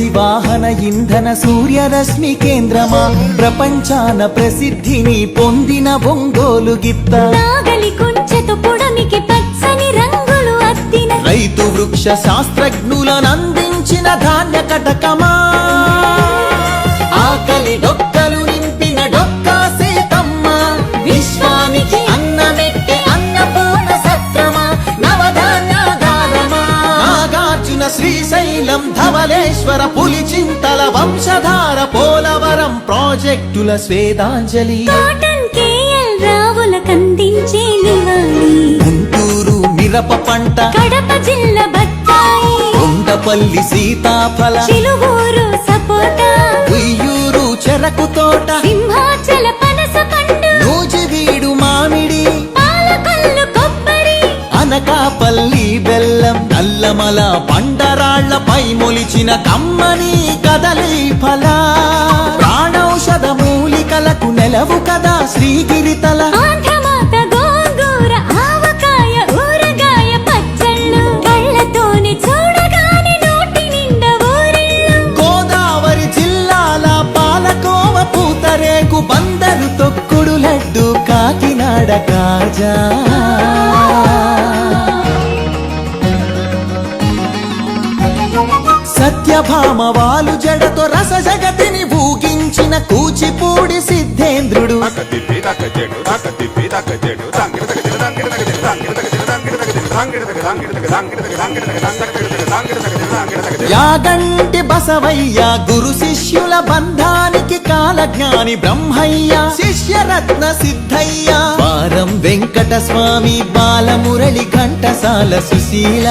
కోసి వాహన ఇంధన సూర్యరశ్మి కేంద్రమా ప్రపంచాన ప్రసిద్ధిని పొందిన ఒంగోలు గిత్త నాగలి కొంచెతో పొడమికి పచ్చని రంగులు అద్దిన రైతు వృక్ష శాస్త్రజ్ఞులనందించిన ధాన్య కటకమా ఆకలి డొక్కలు నింపిన డొక్కా సీతమ్మ విశ్వానికి అన్నమెట్టే అన్నపూర్ణ సత్రమా నవధాన్యాగారమా నాగార్జున శ్రీశైలం ధవళేశ్వర పులిచింతల వంశధార పోలవరం ప్రాజెక్టుల స్వేదాంజలి కాటన్ కేఎల్ రావుల కందించే నివాళి గుంటూరు మిరప పంట కడప జిల్లా బత్తాయి కొండపల్లి సీతాఫల చిలువూరు సపోటా ఉయ్యూరు చెరకు తోట సింహాచల పనస పండు నూజివీడు మామిడి పాలకొల్లు కొబ్బరి అనకాపల్లి బెల్లం నల్లమల బండరాళ్లపై మొలిచిన కమ్మని కదలి ఫల ప్రాణౌషధ మూలికలకు నెలవు కదా శ్రీగిరితల ఆంధ్రమాత గోంగూర ఆవకాయ ఊరగాయ పచ్చళ్ళు కళ్ళతోనే చూడగానే నోటి నిండా ఊరిళ్ళు గోదావరి జిల్లాల పాలకోవ పూతరేకు బందరు తొక్కుడు లడ్డు కాకినాడ కాజా సత్యభామ వాలు జడతో రస జగతిని ఊగించిన కూచిపూడి సిద్ధేంద్రుడు యాగంటి బసవయ్య గురు శిష్యుల బంధానికి కాలజ్ఞాని బ్రహ్మయ్య శిష్యరత్న సిద్ధయ్య వారం వెంకట స్వామి బాలమురళి ఘంటసాల సుశీల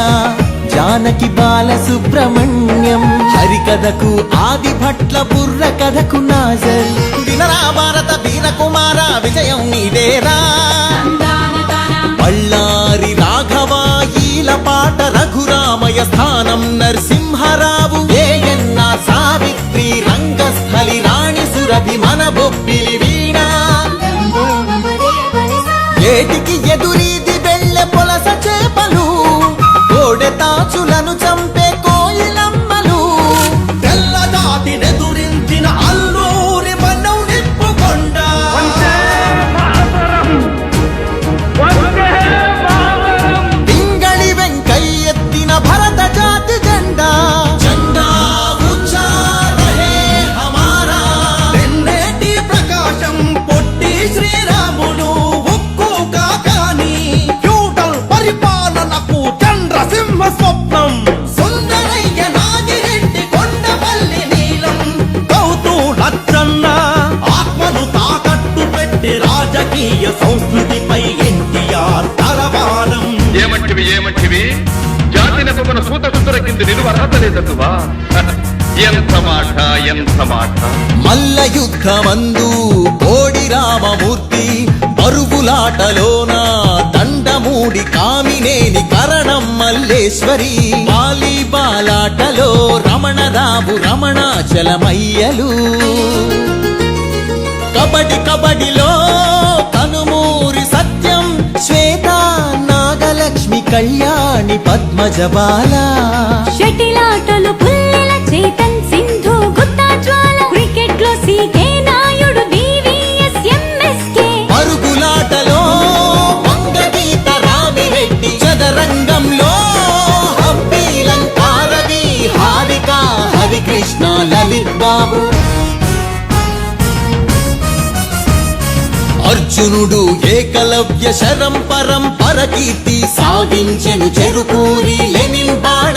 జానకి బాల సుబ్రహ్మణ్యం హరికథకు ఆది భట్ల బుర్ర కథకు నాజర్ వినరా భారత వీర కుమార విజయం నీదేరా బళ్ళారి రాఘవాయీల పాట రఘురామయ స్థానం నరసింహరావు ఏయన్న సావిత్రి రంగస్థలి రాణి సురభి మన బొబ్బిలి వీణ ఏటికి ఎదురీది వెళ్ళె పొలస చేపలు కోడెతాచులను చంపే కోయిలమ్మలు తెల్లదాటి నెదురించిన అల్లూరి మనం నిప్పుకొండ పింగళి వెంకయ్యెత్తిన భరత జాతి జెండా జెండా ఊంచా రహే హమారా వెన్నేటి ప్రకాశం పొట్టి శ్రీరాములు ఉక్కు కాకాని ఫ్యూడల్ పరిపాలనకు చంద్రసింహ స్వప్నం సుందరయ్య నాగిరెడ్డి కొండపల్లి నీలం గౌతు లచ్చన్న ఆత్మను తాకట్టు పెట్టి రాజకీయ సంస్కృతిపై ఎన్టీఆర్ తలవారం ఏమంటివి జాతి నెపమున సూత సుతుర కింద నిలువ అర్హత లేదటువా ఎంత మాట మల్ల యుద్ధమందు కోడి రామమూర్తి బరువులాటలోన దండమూడి కామినేని కరణం మల్లేశ్వరి వాలీబాలాటలో రమణరావు రమణాచలమయ్యలు కబడిలో కనుమూరి సత్యం శ్వేత నాగలక్ష్మి కళ్యాణి పద్మజబాల షటిలాటలు పుల్లెల చేతన్ సింధు గుత్తా జ్వాల క్రికెట్ లో సీకే నాయుడు వివిఎస్ ఎంఎస్కే పరుగులాటలో వంగగీత రామిరెడ్డి చదరంగంలో హంపీలంకారవి హారిక హరికృష్ణ లలిత్ బాబు అర్జునుడు ఏకలవ్య శరం పరంపర కీర్తి సాగించెను చెరుకూరి లెనిన్ బాట